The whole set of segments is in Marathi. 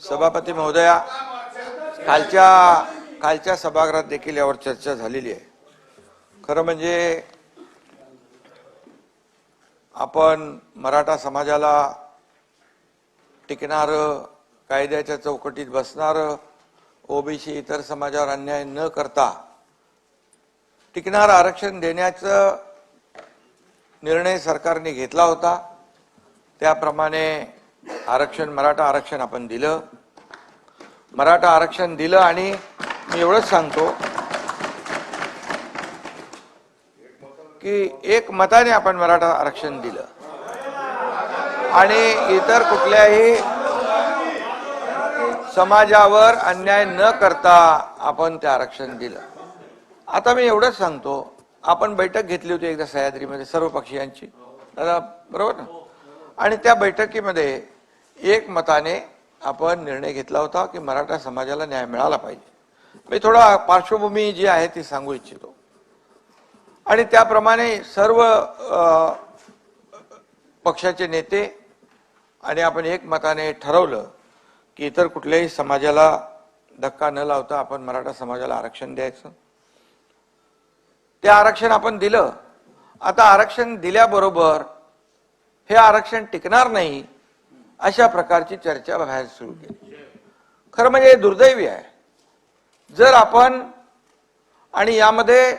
सभापती महोदया, कालच्या सभागृहात देखील यावर चर्चा झालेली आहे। खरं म्हणजे आपण मराठा समाजाला टिकणार, कायद्याच्या चौकटीत बसणार, ओबीसी इतर समाजावर अन्याय न करता टिकणार आरक्षण देण्याचा निर्णय सरकारने घेतला होता। त्याप्रमाणे मराठा आरक्षण आपण दिलं। मराठा आरक्षण दिलं आणि मी एवढंच सांगतो की एक मताने आपण मराठा आरक्षण दिलं आणि इतर कुठल्याही समाजावर अन्याय न करता आपण ते आरक्षण दिलं। आता मी एवढंच सांगतो, आपण बैठक घेतली होती एकदा सह्याद्रीमध्ये सर्व पक्षीयांची, बरोबर ना? आणि त्या बैठकीमध्ये एक मताने आपण निर्णय घेतला होता की मराठा समाजाला न्याय मिळाला पाहिजे। मी थोडा पार्श्वभूमी जी आहे ती सांगू इच्छितो। आणि त्याप्रमाणे सर्व पक्षाचे नेते आणि आपण एक मताने ठरवलं की इतर कुठल्याही समाजाला धक्का न लावता आपण मराठा समाजाला आरक्षण द्यायचं। ते आरक्षण आपण दिलं। आता आरक्षण दिल्याबरोबर हे आरक्षण टिकणार नाही अशा प्रकारची चर्चा बाहेर सुरू केली। खरं म्हणजे दुर्दैवी आहे। जर आपण आणि यामध्ये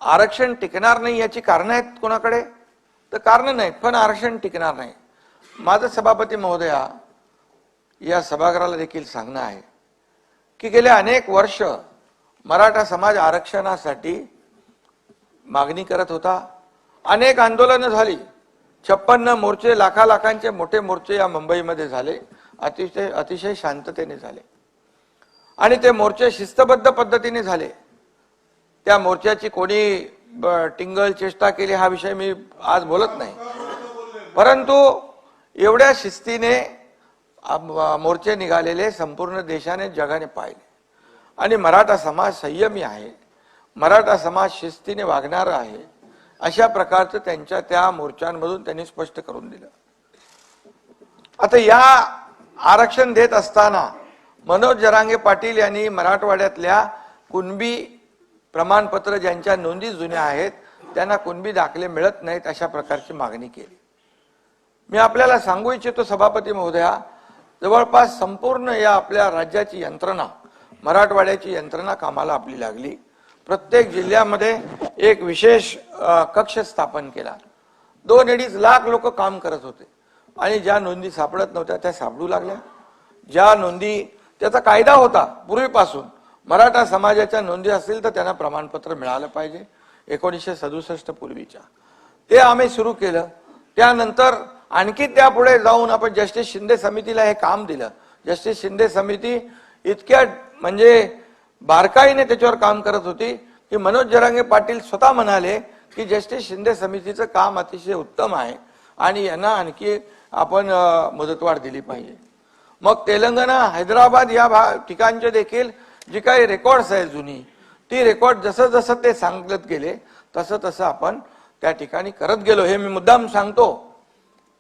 आरक्षण टिकणार नाही याची कारण आहेत कोणाकडे, तर कारण नाहीत, पण आरक्षण टिकणार नाही। माझं सभापती महोदया या सभागृहाला देखील सांगणं आहे की गेले अनेक वर्ष मराठा समाज आरक्षणासाठी मागणी करत होता। अनेक आंदोलनं झाली, 56 मोर्चे, लाखांचे मोठे मोर्चे या मुंबईमध्ये झाले, अतिशय शांततेने झाले आणि ते मोर्चे शिस्तबद्ध पद्धतीने झाले। त्या मोर्चाची कोणी टिंगल चेष्टा केली हा विषय मी आज बोलत नाही, परंतु एवढ्या शिस्तीने मोर्चे निघालेले संपूर्ण देशाने जगाने पाहिले आणि मराठा समाज संयमी आहे, मराठा समाज शिस्तीने वागणारा आहे अशा प्रकारचं त्यांच्या त्या मोर्चांमधून त्यांनी स्पष्ट करून दिलं। आता या आरक्षण देत असताना मनोज जरांगे पाटील यांनी मराठवाड्यातल्या कुणबी प्रमाणपत्र ज्यांच्या नोंदी जुन्या आहेत त्यांना कुणबी दाखले मिळत नाहीत अशा प्रकारची मागणी केली। मी आपल्याला सांगू इच्छितो सभापती महोदया, जवळपास संपूर्ण या आपल्या राज्याची यंत्रणा, मराठवाड्याची यंत्रणा कामाला आपली लागली। प्रत्येक जिल्ह्यामध्ये एक विशेष कक्ष स्थापन केला। 2-2.5 लाख लोक काम करत होते आणि ज्या नोंदी सापडत नव्हत्या त्या सापडू लागल्या। ज्या नोंदी, त्याचा कायदा होता पूर्वीपासून, मराठा समाजाच्या नोंदी असतील तर त्यांना प्रमाणपत्र मिळालं पाहिजे 1967 पूर्वीच्या, ते आम्ही सुरू केलं। त्यानंतर आणखी त्यापुढे जाऊन आपण जस्टिस शिंदे समितीला हे काम दिलं। जस्टिस शिंदे समिती इतक्या म्हणजे बारकाईने त्याच्यावर काम करत होती की मनोज जरांगे पाटील स्वतः म्हणाले की जस्टिस शिंदे समितीचं काम अतिशय उत्तम आहे आणि यांना आणखी आपण मुदतवाढ दिली पाहिजे। मग तेलंगणा, हैदराबाद या ठिकाणचे देखील जी काही रेकॉर्ड्स आहेत जुनी, ती रेकॉर्ड जसं जसं ते सांगत गेले तसं तसं आपण त्या ठिकाणी करत गेलो, हे मी मुद्दाम सांगतो।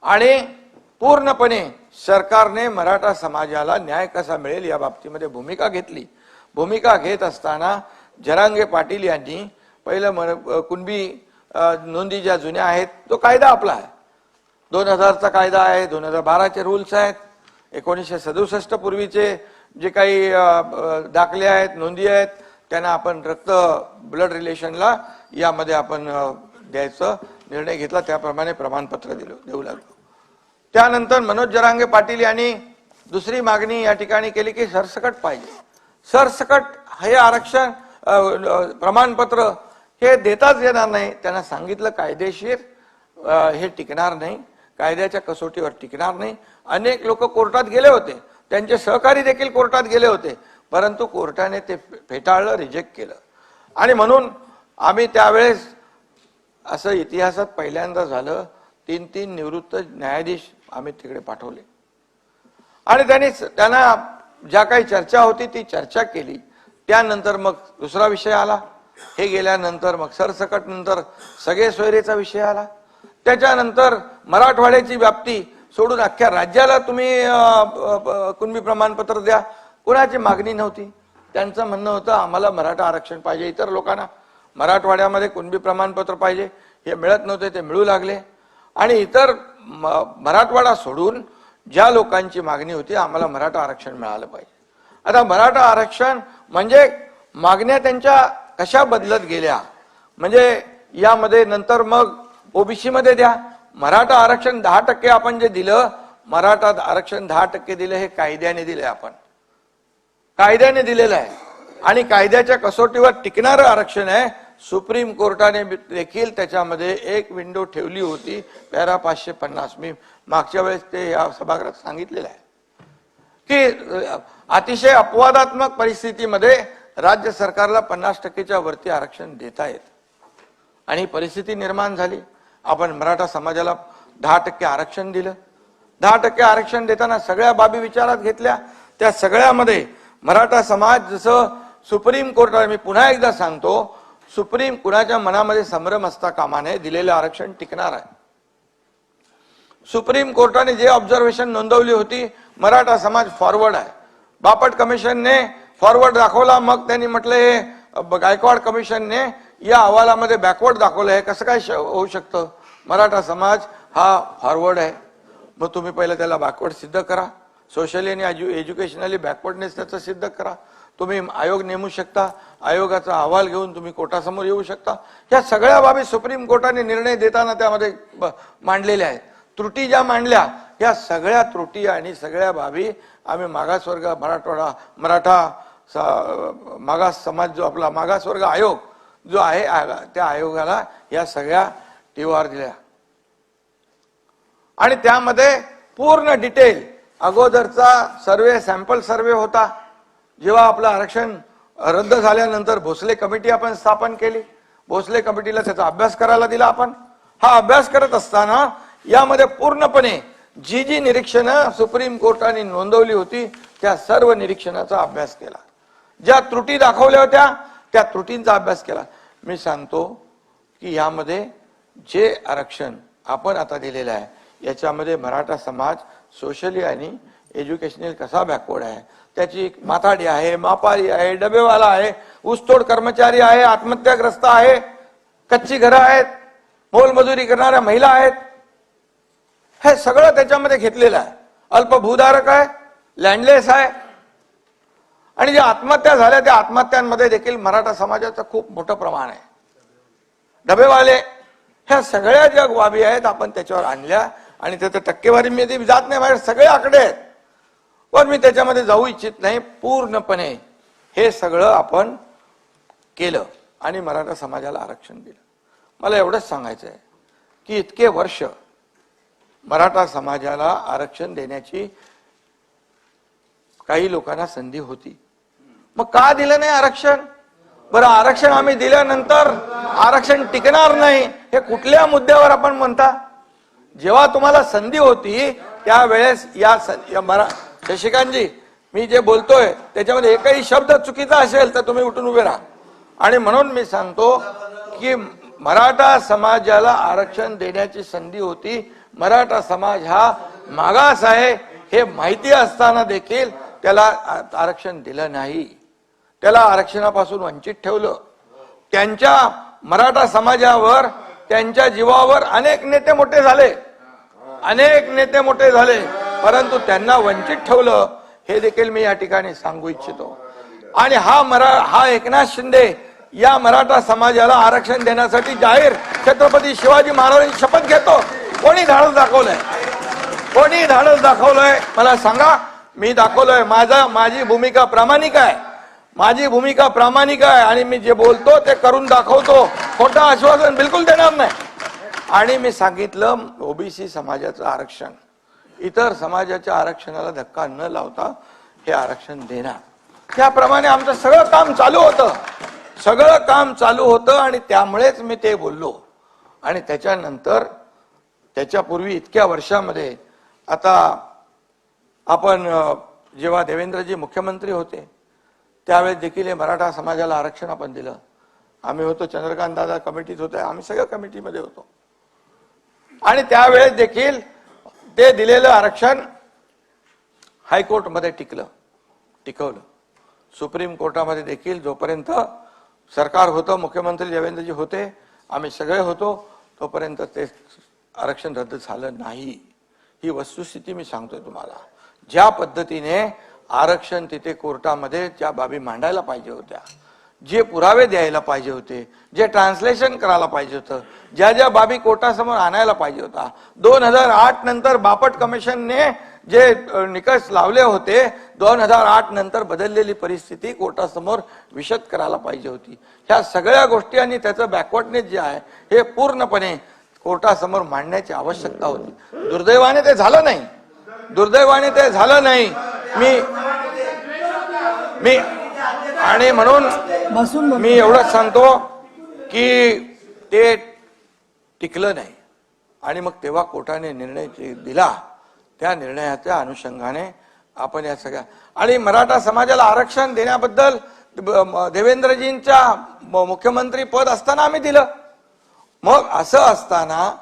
आणि पूर्णपणे सरकारने मराठा समाजाला न्याय कसा मिळेल या बाबतीमध्ये भूमिका घेतली। भूमिका घेत असताना जरांगे पाटील यांनी पहिलं कुणबी नोंदी ज्या जुन्या आहेत तो कायदा आपला आहे, 2000चा कायदा आहे, 2012चे रूल्स आहेत, 1967 पूर्वीचे जे काही दाखले आहेत, नोंदी आहेत, त्यांना आपण ब्लड रिलेशनला यामध्ये आपण द्यायचा निर्णय घेतला। त्याप्रमाणे प्रमाणपत्र देऊ लागलो। त्यानंतर मनोज जरांगे पाटील यांनी दुसरी मागणी या ठिकाणी केली की सरसकट पाहिजे। सरसकट हे आरक्षण प्रमाणपत्र हे देताच येणार नाही। त्यांना सांगितलं कायदेशीर हे टिकणार नाही, कायद्याच्या कसोटीवर टिकणार नाही। अनेक लोक कोर्टात गेले होते, त्यांचे सहकारी देखील कोर्टात गेले होते, परंतु कोर्टाने ते फेटाळलं, रिजेक्ट केलं। आणि म्हणून आम्ही त्यावेळेस असं इतिहासात पहिल्यांदा झालं, 3 निवृत्त न्यायाधीश आम्ही तिकडे पाठवले आणि त्यांना ज्या काही चर्चा होती ती चर्चा केली। त्यानंतर मग दुसरा विषय आला, हे गेल्यानंतर मग सरसकट नंतर सगळे सोयरेचा विषय आला। त्याच्यानंतर मराठवाड्याची व्याप्ती सोडून अख्ख्या राज्याला तुम्ही कुणबी प्रमाणपत्र द्या, कुणाची मागणी नव्हती. त्यांचं म्हणणं होतं आम्हाला मराठा आरक्षण पाहिजे. इतर लोकांना मराठवाड्यामध्ये कुणबी प्रमाणपत्र पाहिजे, हे मिळत नव्हते, ते मिळू लागले. आणि इतर मराठवाडा सोडून ज्या लोकांची मागणी होती आम्हाला मराठा आरक्षण मिळालं पाहिजे. आता मराठा आरक्षण म्हणजे मागण्या त्यांच्या कशा बदलत गेल्या, म्हणजे यामध्ये नंतर मग ओबीसी मध्ये द्या. मराठा आरक्षण 10% आपण जे दिलं, मराठा आरक्षण 10% दिलं, हे कायद्याने दिले, आपण कायद्याने दिलेलं आहे आणि कायद्याच्या कसोटीवर टिकणारं आरक्षण आहे. सुप्रीम कोर्टाने देखील त्याच्यामध्ये एक विंडो ठेवली होती, पॅरा 550. मी मागच्या वेळेस ते या सभागृहात सांगितलेलं आहे की अतिशय अपवादात्मक परिस्थितीमध्ये राज्य सरकारला 50%च्या वरती आरक्षण देता येत आणि परिस्थिती निर्माण झाली. आपण मराठा समाजाला 10% आरक्षण दिलं. 10% आरक्षण देताना सगळ्या बाबी विचारात घेतल्या. त्या सगळ्यामध्ये मराठा समाज, जसं सुप्रीम कोर्टाने, मी पुन्हा एकदा सांगतो, सुप्रीम कुणाच्या मनामध्ये संभ्रम असता कामा नये, दिलेलं आरक्षण टिकणार आहे. सुप्रीम कोर्टाने जे ऑब्झर्वेशन नोंदवली होती, मराठा समाज फॉरवर्ड आहे. बापट कमिशनने फॉरवर्ड दाखवला, मग त्यांनी म्हटले गायकवाड कमिशनने या अहवालामध्ये बॅकवर्ड दाखवलं. आहे कसं काय होऊ शकतं? मराठा समाज हा फॉरवर्ड आहे. मग तुम्ही पहिलं त्याला बॅकवर्ड सिद्ध करा. सोशली आणि एज्युकेशनली बॅकवर्डनेस त्याचं सिद्ध करा. तुम्ही आयोग नेमू शकता, आयोगाचा अहवाल घेऊन तुम्ही कोर्टासमोर येऊ शकता. या सगळ्या बाबी सुप्रीम कोर्टाने निर्णय देताना त्यामध्ये मांडलेल्या आहेत. त्रुटी ज्या मांडल्या, या सगळ्या त्रुटी आणि सगळ्या बाबी आम्ही मागासवर्ग मराठा मागास समाज, जो आपला मागासवर्ग आयोग जो आहे, त्या आयोगाला या सगळ्या टीवार दिल्या आणि त्यामध्ये पूर्ण डिटेल अगोदरचा सर्वे, सॅम्पल सर्वे होता. जेव्हा आपलं आरक्षण रद्द झाल्यानंतर भोसले कमिटी आपण स्थापन केली. भोसले कमिटीला त्याचा अभ्यास करायला दिला. आपण हा अभ्यास करत असताना यामध्ये पूर्णपणे जी निरीक्षणं सुप्रीम कोर्टाने नोंदवली होती, त्या सर्व निरीक्षणाचा अभ्यास केला. ज्या त्रुटी दाखवल्या होत्या त्या त्रुटींचा अभ्यास केला. मी सांगतो की यामध्ये जे आरक्षण आपण आता दिलेलं आहे, याच्यामध्ये मराठा समाज सोशली आणि एज्युकेशनल कसा बॅकवर्ड आहे, त्याची माथाडी आहे, मापारी आहे, डबेवाला आहे, ऊसतोड कर्मचारी आहे, आत्महत्याग्रस्त आहे, कच्ची घरं आहेत, मोलमजुरी करणाऱ्या महिला आहेत, हे सगळं त्याच्यामध्ये घेतलेलं आहे. अल्पभूधारक आहे, लँडलेस आहे आणि ज्या आत्महत्या झाल्या त्या आत्महत्यांमध्ये देखील मराठा समाजाचं खूप मोठं प्रमाण आहे. डबेवाले, ह्या सगळ्या ज्या बाबी आहेत आपण त्याच्यावर आणल्या आणि त्याच्या टक्केवारी मी जात नाही, माझे सगळे आकडे आहेत, पण मी त्याच्यामध्ये जाऊ इच्छित नाही. पूर्णपणे हे सगळं आपण केलं आणि मराठा समाजाला आरक्षण दिलं. मला एवढंच सांगायचं आहे की इतके वर्ष मराठा समाजाला आरक्षण देण्याची काही लोकांना संधी होती, मग का दिलं नाही आरक्षण? बरं, आरक्षण आम्ही दिल्यानंतर आरक्षण टिकणार नाही हे कुठल्या मुद्द्यावर आपण म्हणता? जेव्हा तुम्हाला संधी होती त्यावेळेस शशिकांतजी, मी जे बोलतोय त्याच्यामध्ये एकही शब्द चुकीचा असेल तर तुम्ही उठून उभे राहा. आणि म्हणून मी सांगतो की मराठा समाजाला आरक्षण देण्याची संधी होती. मराठा समाज हा मागास आहे हे माहिती असताना देखील त्याला आरक्षण दिलं नाही, त्याला आरक्षणापासून वंचित ठेवलं. त्यांच्या मराठा समाजावर, त्यांच्या जीवावर अनेक नेते मोठे झाले, परंतु त्यांना वंचित ठेवलं, हे देखील मी या ठिकाणी सांगू इच्छितो. आणि हा एकनाथ शिंदे या मराठा समाजाला आरक्षण देण्यासाठी जाहीर छत्रपती शिवाजी महाराजांची शपथ घेतो. कोणी धाडस दाखवलंय? कोणी धाडस दाखवलंय? मला सांगा. मी दाखवलंय. माझी भूमिका प्रामाणिक आहे, माझी भूमिका प्रामाणिक आहे आणि मी जे बोलतो ते करून दाखवतो. खोटं आश्वासन बिलकुल देणार नाही. आणि मी सांगितलं ओबीसी समाजाचं आरक्षण इतर समाजाच्या आरक्षणाला धक्का न लावता हे आरक्षण देणार. त्याप्रमाणे आमचं सगळं काम चालू होतं आणि त्यामुळेच मी ते बोललो. आणि त्याच्यानंतर त्याच्यापूर्वी इतक्या वर्षामध्ये आता आपण जेव्हा देवेंद्रजी मुख्यमंत्री होते त्यावेळेस देखील हे मराठा समाजाला आरक्षण आपण दिलं. आम्ही होतो, चंद्रकांत दादा कमिटीत होते, आम्ही सगळ्या कमिटीमध्ये होतो. आणि त्यावेळेस देखील ते दिलेलं आरक्षण हायकोर्टमध्ये टिकवलं. सुप्रीम कोर्टामध्ये देखील जोपर्यंत सरकार होतं, मुख्यमंत्री देवेंद्रजी होते, आम्ही सगळे होतो, तोपर्यंत ते आरक्षण रद्द झालं नाही. ही वस्तुस्थिती मी सांगतोय तुम्हाला. ज्या पद्धतीने आरक्षण तिथे कोर्टामध्ये ज्या बाबी मांडायला पाहिजे होत्या, जे पुरावे द्यायला पाहिजे होते, जे ट्रान्सलेशन करायला पाहिजे होतं, ज्या ज्या बाबी कोर्टासमोर आणायला पाहिजे होता, 2008 नंतर बापट कमिशनने जे निकष लावले होते, 2008 नंतर बदललेली परिस्थिती कोर्टासमोर विशद करायला पाहिजे होती. ह्या सगळ्या गोष्टी आणि त्याचं बॅकवर्डनेस जे आहे हे पूर्णपणे कोर्टासमोर मांडण्याची आवश्यकता होती. दुर्दैवाने ते झालं नाही. मी आणि म्हणून मी एवढंच सांगतो की ते टिकलं नाही. आणि मग तेव्हा कोर्टाने निर्णय दिला, त्या निर्णयाच्या अनुषंगाने आपण या सगळ्या आणि मराठा समाजाला आरक्षण देण्याबद्दल देवेंद्रजींच्या मुख्यमंत्री पद असताना आम्ही दिलं. मग असं असताना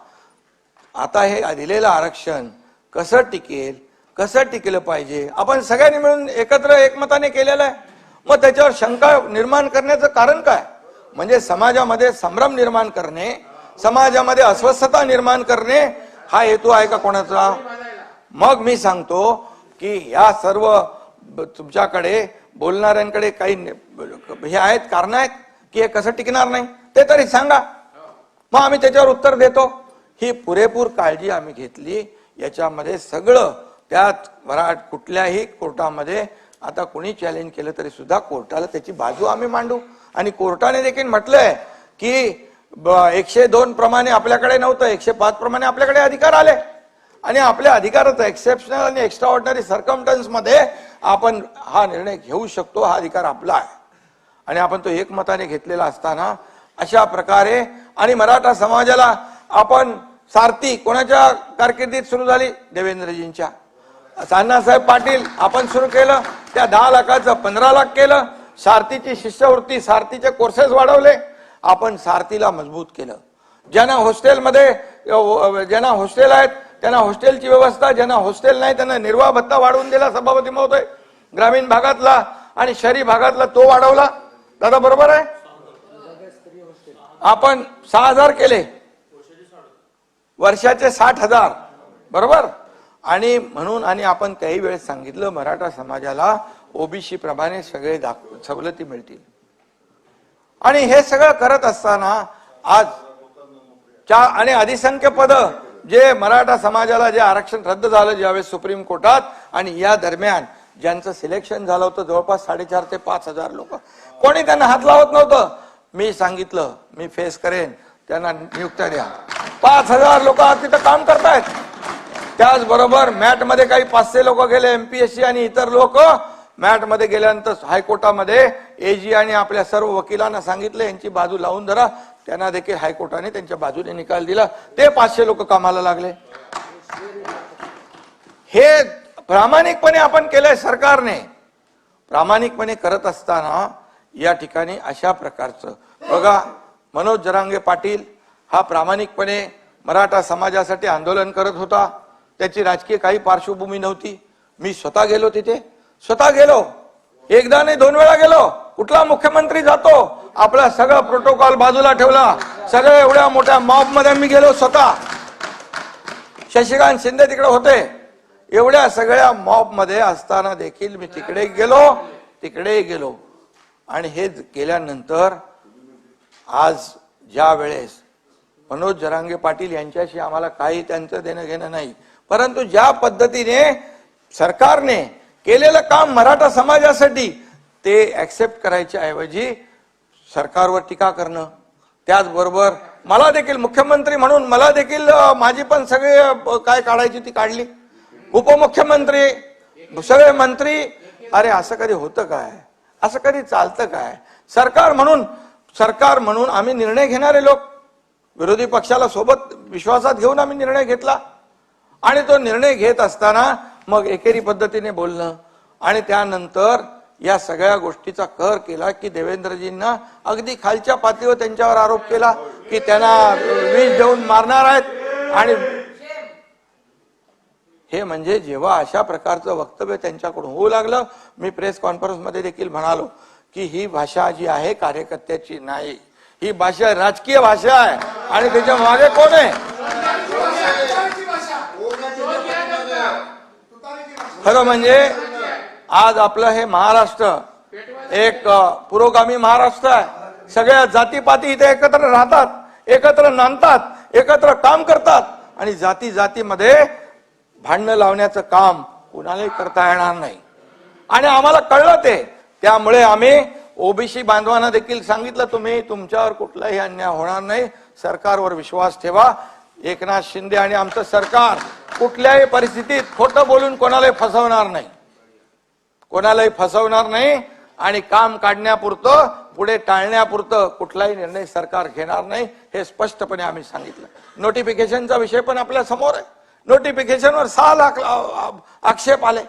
आता हे दिलेलं आरक्षण कसं टिकेल पाहिजे, आपण सगळ्यांनी मिळून एकत्र एकमताने केलेलं आहे. मग त्याच्यावर शंका निर्माण करण्याचं कारण काय? म्हणजे समाजामध्ये संभ्रम निर्माण करणे, समाजामध्ये अस्वस्थता निर्माण करणे हा हेतू आहे का कोणाचा? मग मी सांगतो की या सर्व तुमच्याकडे बोलणाऱ्यांकडे काही हे आहेत, कारण आहेत की हे कसं टिकणार नाही ते तरी सांगा, मग आम्ही त्याच्यावर उत्तर देतो. ही पुरेपूर काळजी आम्ही घेतली. याच्यामध्ये सगळं त्यात कुठल्याही कोर्टामध्ये आता कोणी चॅलेंज केलं तरी सुद्धा कोर्टाला त्याची बाजू आम्ही मांडू. आणि कोर्टाने देखील म्हटलंय की 102 प्रमाणे आपल्याकडे नव्हतं, 105 प्रमाणे आपल्याकडे अधिकार आले आणि आपल्या अधिकाराचं एक्सेप्शनल आणि एक्स्ट्रा ऑर्डिनरी सर्कमस्टन्स मध्ये आपण हा निर्णय घेऊ शकतो. हा अधिकार आपला आहे आणि आपण तो एकमताने घेतलेला असताना अशा प्रकारे आणि मराठा समाजाला आपण सारथी कोणाच्या कारकिर्दीत सुरू झाली? देवेंद्रजींच्या. अण्णासाहेब पाटील आपण सुरू केलं, त्या 10 लाखाचं 15 लाख केलं. सारथीची शिष्यवृत्ती, सारथीचे कोर्सेस वाढवले, आपण सारथीला मजबूत केलं. ज्यांना हॉस्टेल आहेत त्यांना हॉस्टेलची व्यवस्था, ज्यांना हॉस्टेल नाही त्यांना निर्वाह भत्ता वाढवून दिला सभापती महोदय. ग्रामीण भागातला आणि शहरी भागातला तो वाढवला. दादा बरोबर आहे. आपण 6,000 केले, वर्षाचे 60,000 बरोबर. आणि म्हणून आणि आपण त्याही वेळेस सांगितलं मराठा समाजाला ओबीसी प्रमाणे सगळे सवलती मिळतील. आणि हे सगळं करत असताना आज आणि अधिसंख्य पद जे मराठा समाजाला जे आरक्षण रद्द झालं ज्यावेळेस सुप्रीम कोर्टात, आणि या दरम्यान ज्यांचं सिलेक्शन झालं होतं जवळपास 4,500 ते 5,000 लोक, कोणी त्यांना हात लावत नव्हतं. मी सांगितलं मी फेस करेन, त्यांना नियुक्त्या द्या. 5,000 लोक तिथं काम करतायत. त्याचबरोबर मॅट मध्ये काही 500 लोक गेले, एमपीएससी आणि इतर लोक मॅट मध्ये गेल्यानंतर हायकोर्टामध्ये एजी आणि आपल्या सर्व वकिलांना सांगितलं यांची बाजू लावून धरा. त्यांना देखील हायकोर्टाने त्यांच्या बाजूने निकाल दिला. ते 500 लोक कामाला लागले. हे प्रामाणिकपणे आपण केलंय. सरकारने प्रामाणिकपणे करत असताना या ठिकाणी अशा प्रकारचं बघा, मनोज जरांगे पाटील हा प्रामाणिकपणे मराठा समाजासाठी आंदोलन करत होता. त्याची राजकीय काही पार्श्वभूमी नव्हती. मी स्वतः गेलो तिथे, एकदा नाही 2 वेळा गेलो. कुठला मुख्यमंत्री जातो, आपला सगळं प्रोटोकॉल बाजूला ठेवला, सगळ्या एवढ्या मोठ्या मॉब मध्ये मी गेलो स्वतः. शशिकांत शिंदे तिकडे होते. एवढ्या सगळ्या मॉब मध्ये असताना देखील मी तिकडे गेलो. आणि हे केल्यानंतर आज ज्या वेळेस मनोज जरांगे पाटील यांच्याशी आम्हाला काही त्यांचं देणं घेणं नाही, परंतु ज्या पद्धतीने सरकारने केलेलं काम मराठा समाजासाठी ते ऍक्सेप्ट करायच्या ऐवजी सरकारवर टीका करणं, त्याचबरोबर मला देखील मुख्यमंत्री म्हणून मला देखील माझी पण सगळे काय काढायची ती काढली, उपमुख्यमंत्री सगळे मंत्री. अरे असं कधी होतं काय? असं कधी चालतं काय? सरकार म्हणून आम्ही निर्णय घेणारे लोक, विरोधी पक्षाला सोबत विश्वासात घेऊन आम्ही निर्णय घेतला. आणि तो निर्णय घेत असताना मग एकेरी पद्धतीने बोलणं आणि त्यानंतर या सगळ्या गोष्टीचा कहर केला की देवेंद्रजींना अगदी खालच्या पातळीवर त्यांच्यावर आरोप केला की त्यांना विष देऊन मारणार आहेत. आणि हे म्हणजे जेव्हा अशा प्रकारचं वक्तव्य त्यांच्याकडून होऊ लागलं, मी प्रेस कॉन्फरन्समध्ये देखील म्हणालो की ही भाषा जी आहे कार्यकर्त्याची नाही, ही भाषा राजकीय भाषा आहे आणि त्याच्या मागे कोण आहे? खरं म्हणजे आज आपलं हे महाराष्ट्र एक पुरोगामी महाराष्ट्र आहे. सगळ्या जातीपाती इथे एकत्र राहतात, एकत्र नांदतात, एकत्र काम करतात आणि जाती जातीमध्ये भांडणं लावण्याचं काम कुणालाही करता येणार नाही. आणि आम्हाला कळलं ते, त्यामुळे आम्ही ओबीसी बांधवांना देखील सांगितलं, तुम्ही तुमच्यावर कुठलाही अन्याय होणार नाही, सरकारवर विश्वास ठेवा. एकनाथ शिंदे आणि आमचं सरकार कुठल्याही परिस्थितीत खोटं बोलून कोणालाही फसवणार नाही, कोणालाही फसवणार नाही आणि काम काढण्यापुरतं, पुढे टाळण्यापुरतं कुठलाही निर्णय सरकार घेणार नाही, हे स्पष्टपणे आम्ही सांगितलं. नोटिफिकेशनचा विषय पण आपल्या समोर आहे. नोटिफिकेशनवर 6 लाख आक्षेप आले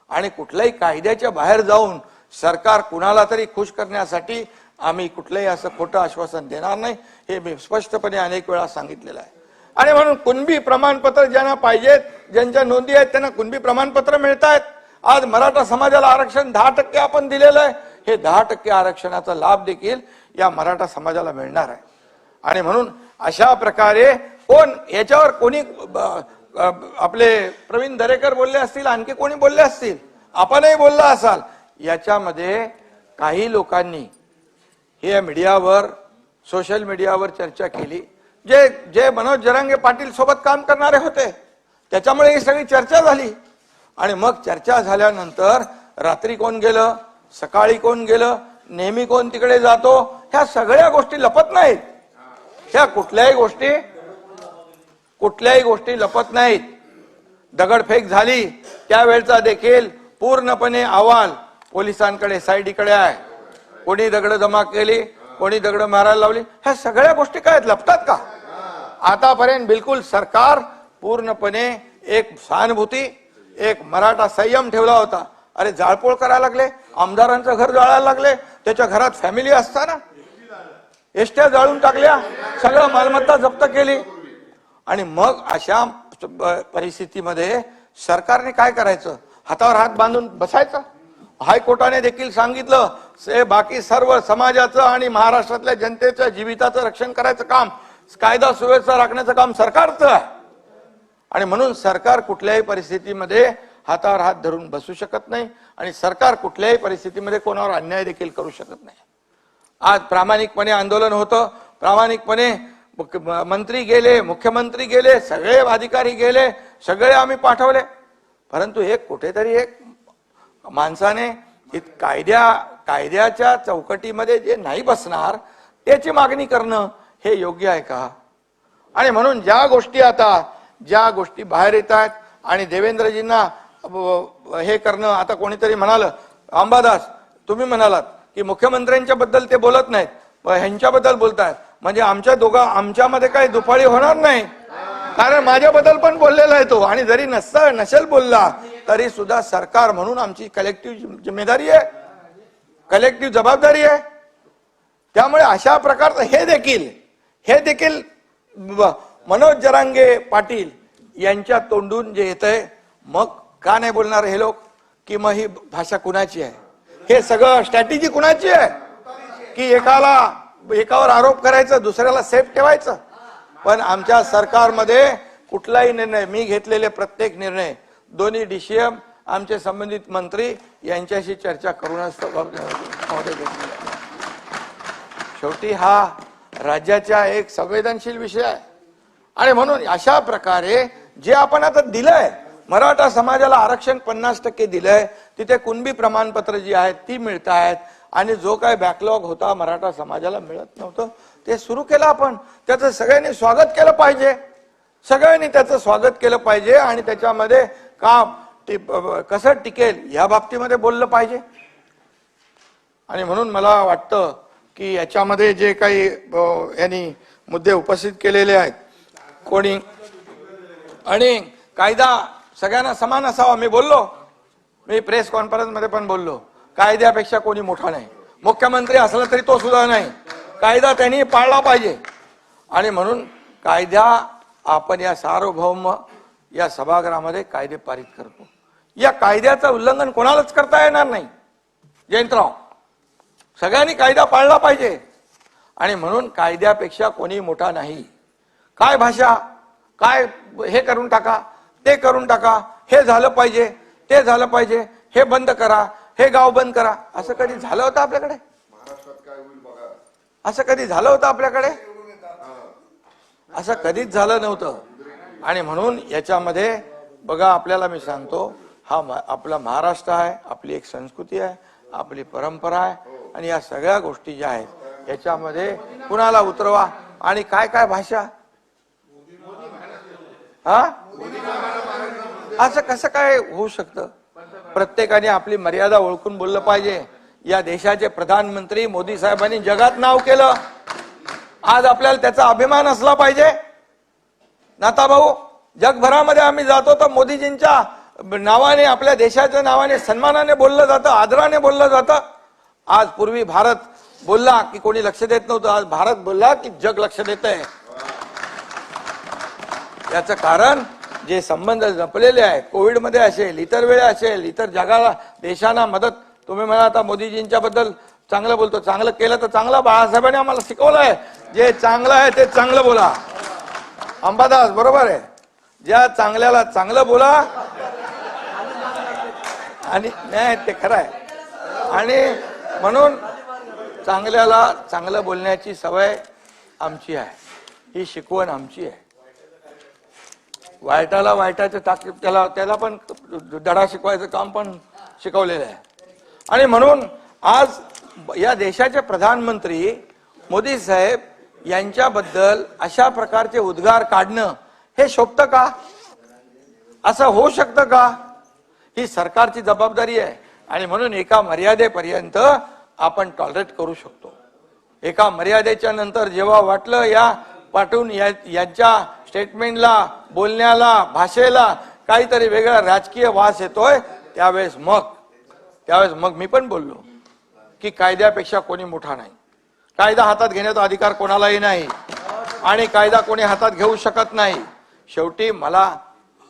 आणि कुठल्याही कायद्याच्या बाहेर जाऊन सरकार कुणाला तरी खुश करण्यासाठी आम्ही कुठलंही असं खोटं आश्वासन देणार नाही, हे मी स्पष्टपणे अनेक वेळा सांगितलेलं आहे. आणि म्हणून कुणबी प्रमाणपत्र ज्यांना पाहिजेत, ज्यांच्या नोंदी आहेत त्यांना कुणबी प्रमाणपत्र मिळत आहेत. आज मराठा समाजाला आरक्षण 10% आपण दिलेलं आहे, हे 10% आरक्षणाचा लाभ देखील या मराठा समाजाला मिळणार आहे. आणि म्हणून अशा प्रकारे कोण याच्यावर कोणी आपले प्रवीण दरेकर बोलले असतील, आणखी कोणी बोलले असतील, आपणही बोलला असाल, याच्यामध्ये काही लोकांनी हे मीडियावर, सोशल मीडियावर चर्चा केली, जे मनोज जरांगे पाटील सोबत काम करणारे होते, त्याच्यामुळे ही सगळी चर्चा झाली. आणि मग चर्चा झाल्यानंतर रात्री कोण गेलं, सकाळी कोण गेलं, नेहमी कोण तिकडे जातो, ह्या सगळ्या गोष्टी लपत नाहीत. ह्या कुठल्याही गोष्टी लपत नाहीत. दगडफेक झाली त्यावेळचा देखील पूर्णपणे अहवाल पोलिसांकडे, साईडीकडे आहे. कोणी दगड जमा केली, कोणी दगड मारायला लावली, ह्या सगळ्या गोष्टी काय लपतात का? आतापर्यंत बिलकुल सरकार पूर्णपणे एक सहानुभूती, एक मराठा संयम ठेवला होता. अरे जाळपोळ करायला लागले, आमदारांचं घर जाळायला लागले, त्याच्या घरात फॅमिली असताना एसट्या जाळून टाकल्या, सगळं मालमत्ता जप्त केली. आणि मग अशा परिस्थितीमध्ये सरकारने काय करायचं? हातावर हात बांधून बसायचं? हायकोर्टाने देखील सांगितलं, बाकी सर्व समाजाचं आणि महाराष्ट्रातल्या जनतेच्या जीविताचं रक्षण करायचं काम, कायदा सुव्यवस्था राखण्याचं काम सरकारचं आहे. आणि म्हणून सरकार कुठल्याही परिस्थितीमध्ये हातावर हात धरून बसू शकत नाही आणि सरकार कुठल्याही परिस्थितीमध्ये कोणावर अन्याय देखील करू शकत नाही. आज प्रामाणिकपणे आंदोलन होतं, प्रामाणिकपणे मंत्री गेले, मुख्यमंत्री गेले, सगळे अधिकारी गेले, सगळे आम्ही पाठवले. परंतु एक कुठेतरी एक माणसाने कायद्याच्या चौकटीमध्ये जे नाही बसणार त्याची मागणी करणं हे योग्य आहे का? आणि म्हणून ज्या गोष्टी बाहेर येत आहेत आणि देवेंद्रजींना हे करणं, आता कोणीतरी म्हणालं, अंबादास तुम्ही म्हणालात की मुख्यमंत्र्यांच्या बद्दल ते बोलत नाहीत, ह्यांच्याबद्दल बोलतायत, म्हणजे आमच्यामध्ये काही दुफाळी होणार नाही. कारण माझ्याबद्दल पण बोललेला आहे तो, आणि जरी नसेल बोलला तरी सुद्धा सरकार म्हणून आमची कलेक्टिव्ह जिम्मेदारी आहे, कलेक्टिव्ह जबाबदारी आहे. त्यामुळे अशा प्रकारचं हे देखील मनोज जरांगे पाटील यांच्या तोंडून जे येतंय, मग का नाही बोलणार हे लोक की मग ही भाषा कुणाची आहे, हे सगळं स्ट्रॅटेजी कुणाची आहे की एकावर आरोप करायचा, दुसऱ्याला सेफ ठेवायचं. पण आमच्या सरकारमध्ये कुठलाही निर्णय, मी घेतलेले प्रत्येक निर्णय दोन्ही DCM, आमचे संबंधित मंत्री यांच्याशी चर्चा करूनच शेवटी हा राज्याचा एक संवेदनशील विषय आहे. आणि म्हणून अशा प्रकारे जे आपण आता दिलंय, मराठा समाजाला आरक्षण 50% दिलंय, तिथे कुणबी प्रमाणपत्र जी आहेत ती मिळत आहेत. आणि जो काय बॅकलॉग होता मराठा समाजाला मिळत नव्हतं ते सुरू केलं आपण. त्याचं सगळ्यांनी स्वागत केलं पाहिजे, सगळ्यांनी त्याचं स्वागत केलं पाहिजे आणि त्याच्यामध्ये काम कसं टिकेल या बाबतीमध्ये बोललं पाहिजे. आणि म्हणून मला वाटतं की याच्यामध्ये जे काही यांनी मुद्दे उपस्थित केलेले आहेत कोणी, आणि कायदा सगळ्यांना समान असावा, मी प्रेस कॉन्फरन्स मध्ये पण बोललो, कायद्यापेक्षा कोणी मोठा नाही, मुख्यमंत्री असला तरी तो सुद्धा नाही, कायदा त्यांनी पाळला पाहिजे. आणि म्हणून कायदा आपण या सार्वभौम या सभागृहामध्ये कायदे पारित करतो. या कायद्याचं उल्लंघन कोणालाच करता येणार नाही. जयंतराव, सगळ्यांनी कायदा पाळला पाहिजे आणि म्हणून कायद्यापेक्षा कोणी मोठा नाही. काय भाषा, काय हे करून टाका, ते करून टाका, हे झालं पाहिजे, ते झालं पाहिजे, हे बंद करा, हे गाव बंद करा, असं कधी झालं होतं आपल्याकडे? असं कधी झालं होतं आपल्याकडे? असं कधीच झालं नव्हतं. आणि म्हणून याच्यामध्ये बघा, आपल्याला मी सांगतो, हा आपला महाराष्ट्र आहे, आपली एक संस्कृती आहे, आपली परंपरा आहे आणि या सगळ्या गोष्टी ज्या आहेत याच्यामध्ये कुणाला उतरवा आणि काय काय भाषा, हा असं कसं काय होऊ शकतं? प्रत्येकाने आपली मर्यादा ओळखून बोललं पाहिजे. या देशाचे प्रधानमंत्री मोदी साहेबांनी जगात नाव केलं. आज आपल्याला त्याचा अभिमान असला पाहिजे. नाता भाऊ, जगभरामध्ये आम्ही जातो तर मोदीजींच्या नावाने, आपल्या देशाच्या नावाने सन्मानाने बोललं जातं, आदराने बोललं जातं. आज पूर्वी भारत बोलला की कोणी लक्ष देत नव्हतं, आज भारत बोलला की जग लक्ष देत आहे. याचं कारण जे संबंध जपलेले आहे, कोविडमध्ये असेल, इतर वेळा असेल, इतर जगाला देशांना मदत. तुम्ही म्हणा आता मोदीजींच्या बद्दल चांगलं बोलतो, चांगलं केलं तर चांगलं. बाळासाहेबांनी आम्हाला शिकवलंय, जे चांगलं आहे ते चांगलं बोला. अंबादास बरोबर आहे, ज्या चांगल्याला चांगलं बोला आणि नाही ते खरं आहे. आणि म्हणून चांगल्याला चांगलं बोलण्याची सवय आमची आहे, ही शिकवण आमची आहे. वाईटाला वाईटाचं ताकीद, त्याला पण धडा शिकवायचं काम पण शिकवलेलं आहे. आणि म्हणून आज या देशाचे प्रधानमंत्री मोदी साहेब यांच्याबद्दल अशा प्रकारचे उद्गार काढणं हे शोभतं का? असं होऊ शकतं का? ही सरकारची जबाबदारी आहे. आणि म्हणून एका मर्यादेपर्यंत आपण टॉलरेट करू शकतो. एका मर्यादेच्या नंतर जेव्हा वाटलं या पाठवून यांच्या स्टेटमेंटला, बोलण्याला, भाषेला काहीतरी वेगळा राजकीय वास येतोय, त्यावेळेस मग मी पण बोललो की कायद्यापेक्षा कोणी मोठा नाही. कायदा हातात घेण्याचा अधिकार कोणालाही नाही आणि कायदा कोणी हातात घेऊ शकत नाही. शेवटी मला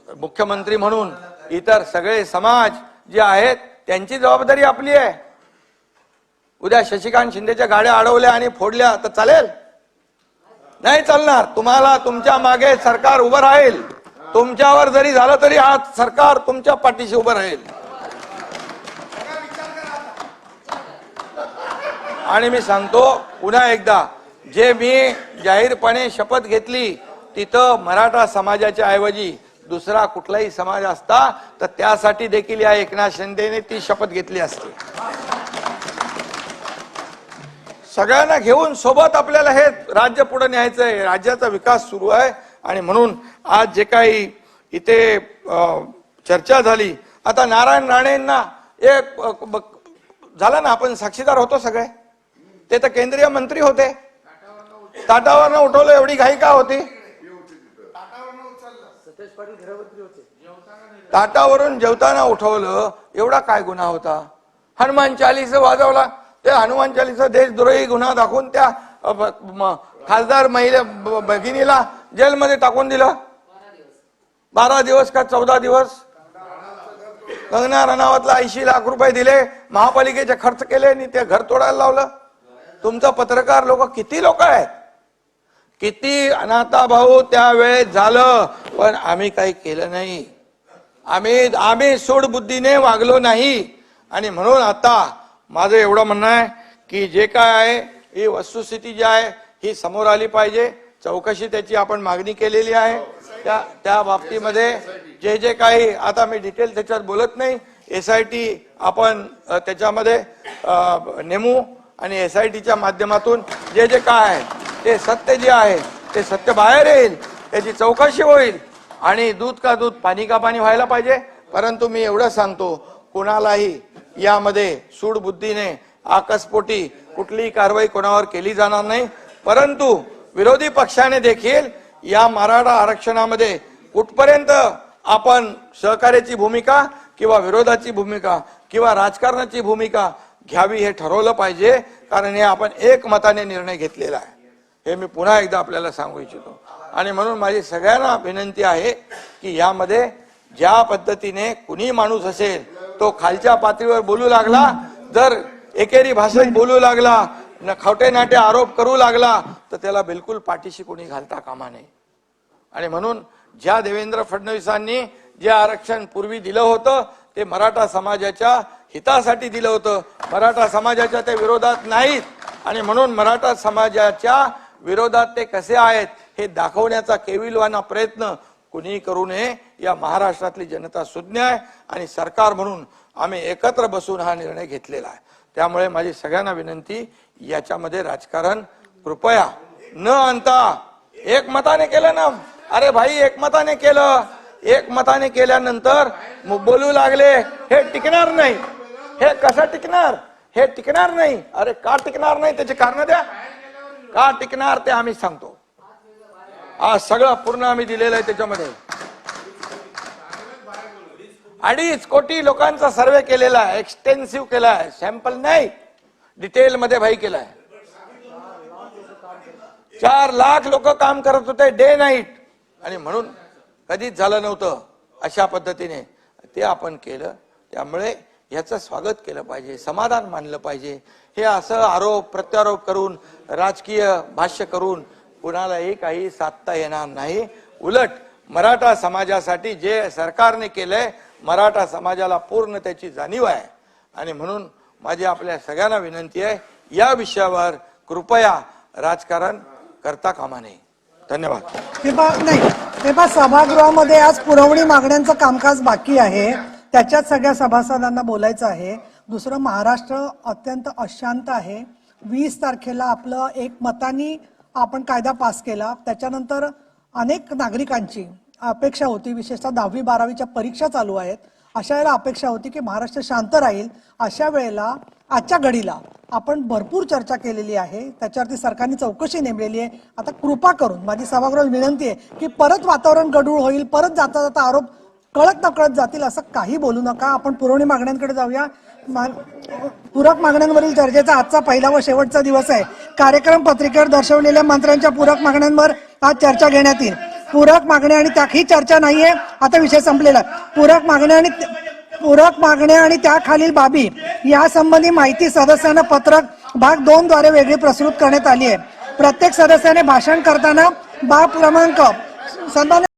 मुख्यमंत्री म्हणून इतर सगळे समाज जे आहेत त्यांची जबाबदारी आपली आहे. उद्या शशिकांत शिंदेच्या गाड्या अडवल्या आणि फोडल्या तर चालेल? नाही चालणार. तुम्हाला तुमच्या मागे सरकार उभं राहील. तुमच्यावर जरी झालं तरी हा सरकार तुमच्या पाठीशी उभं राहील. आणि मी सांगतो पुन्हा एकदा, जे मी जाहीरपणे शपथ घेतली तिथं मराठा समाजाच्या ऐवजी दुसरा कुठलाही समाज असता तर त्यासाठी देखील या एकनाथ शिंदेने ती शपथ घेतली असती. सगळ्यांना घेऊन सोबत आपल्याला हे राज्य पुढे न्यायचंय. राज्याचा विकास सुरू आहे. आणि म्हणून आज जे काही इथे चर्चा झाली, आता नारायण राणेंना एक झालं ना, आपण साक्षीदार होतो सगळे. ते तर केंद्रीय मंत्री होते, ताटावरनं उठवलं. एवढी घाई का होती? ताटावरून जेवताना उठवलं, एवढा काय गुन्हा होता? हनुमान चालीसा वाजवला, त्या हनुमान चालीसा देशद्रोही गुन्हा दाखवून त्या खासदार महिला भगिनीला जेलमध्ये टाकून दिलं. 12 दिवस का 14 दिवस. कंगना रनावतला 80 लाख रुपये दिले, महापालिकेचे खर्च केले आणि ते घर तोडायला लावलं. तुमचा पत्रकार लोक किती लोक आहेत, किती अनाथा भाऊ त्यावेळेस झालं, पण आम्ही काही केलं नाही. आम्ही सूडबुद्धीने वागलो नाही. आणि म्हणून आता माझं एवढं म्हणणं आहे की जे काय आहे ही वस्तुस्थिती जी आहे ही समोर आली पाहिजे. चौकशी त्याची आपण मागणी केलेली आहे. त्या बाबतीमध्ये जे काही आता मी डिटेल त्याच्यात बोलत नाही. SIT आपण त्याच्यामध्ये नेमू आणि SITच्या माध्यमातून जे काय आहे ते सत्य जे आहे ते सत्य बाहेर येईल, त्याची चौकशी होईल आणि दूध का दूध पाणी का पाणी व्हायला पाहिजे. परंतु मी एवढं सांगतो, कोणालाही यामध्ये सूडबुद्धीने आकस्पोटी कुठलीही कारवाई कोणावर केली जाणार नाही. परंतु विरोधी पक्षाने देखील या मराठा आरक्षणामध्ये कुठपर्यंत आपण सहकार्याची भूमिका किंवा विरोधाची भूमिका किंवा राजकारणाची भूमिका घ्यावी हे ठरवलं पाहिजे. कारण हे आपण एकमताने निर्णय घेतलेला आहे. हे मी पुन्हा एकदा आपल्याला सांगू इच्छितो. आणि म्हणून माझी सगळ्यांना विनंती आहे की यामध्ये ज्या पद्धतीने कुणी माणूस असेल तो खालच्या पातळीवर बोलू लागला, जर एकेरी भाषेत बोलू लागला, खोटे नाटे आरोप करू लागला, तर त्याला बिलकुल पाठीशी कोणी घालता कामा नये. आणि म्हणून ज्या देवेंद्र फडणवीसांनी जे आरक्षण पूर्वी दिलं होतं ते मराठा समाजाच्या हितासाठी दिलं होतं, मराठा समाजाच्या ते विरोधात नाहीत. आणि म्हणून मराठा समाजाच्या विरोधात ते कसे आहेत हे दाखवण्याचा केविलवाना प्रयत्न कुणी करू नये. या महाराष्ट्रातली जनता सुज्ञ आहे आणि सरकार म्हणून आम्ही एकत्र बसून हा निर्णय घेतलेला आहे. त्यामुळे माझी सगळ्यांना विनंती, याच्यामध्ये राजकारण कृपया न आणता एकमताने केलं ना. अरे भाई, एकमताने केलं, एकमताने केल्यानंतर बोलू लागले, हे टिकणार नाही. हे कसं टिकणार? हे टिकणार नाही. अरे का टिकणार नाही त्याची कारण द्या. का टिकणार ते आम्ही सांगतो. आज सगळं पूर्ण आम्ही दिलेलं आहे. त्याच्यामध्ये 2.5 कोटी लोकांचा सर्वे केलेला आहे, एक्सटेन्सिव्ह केला आहे, सॅम्पल नाही, डिटेल मध्ये भाई केलाय. 4 लाख लोक काम करत होते डे नाईट. आणि म्हणून कधीच झालं नव्हतं अशा पद्धतीने ते आपण केलं. त्यामुळे याचं स्वागत केलं पाहिजे, समाधान मानलं पाहिजे. हे असं आरोप प्रत्यारोप करून, राजकीय भाष्य करून कुणालाही काही साधता येणार नाही. उलट मराठा समाजासाठी जे सरकारने केलंय, मराठा समाजाला पूर्ण त्याची जाणीव आहे. आणि म्हणून माझी आपल्या सगळ्यांना विनंती आहे, या विषयावर कृपया राजकारण करता कामा नये. धन्यवाद. तेव्हा सभागृहामध्ये आज पुरवणी मागण्यांचं कामकाज बाकी आहे, त्याच्यात सगळ्या सभासदांना बोलायचं आहे. दुसरं, महाराष्ट्र अत्यंत अशांत आहे. 20 तारखेला आपलं एकमताने आपण कायदा पास केला. त्याच्यानंतर अनेक नागरिकांची अपेक्षा होती, विशेषतः 10वी 12वीच्या परीक्षा चालू आहेत, अशा वेळेला अपेक्षा होती की महाराष्ट्र शांत राहील. अशा वेळेला आजच्या घडीला आपण भरपूर चर्चा केलेली आहे, त्याच्यावरती सरकारने चौकशी नेमलेली आहे. आता कृपा करून माझी सभागृहाला विनंती आहे की परत वातावरण गढूळ होईल, परत जाता जाता आरोप कळत नकळत जातील, असं काही बोलू नका. आपण पुरवणी मागण्यांकडे जाऊया. पूरक मागण्यांवरील चर्चेचा आजचा पहिला व शेवटचा दिवस आहे. कार्यक्रम पत्रिकेवर दर्शवलेल्या मंत्र्यांच्या पूरक मागण्यांवर आज चर्चा घेण्यात येईल. पूरक मागण्या आणि ही चर्चा नाहीये, आता विषय संपलेला. पूरक मागण्या आणि त्याखालील बाबी यासंबंधी माहिती सदस्यांना पत्रक भाग 2 द्वारे वेगळी प्रस्तुत करण्यात आली आहे. प्रत्येक सदस्याने भाषण करताना बाब क्रमांक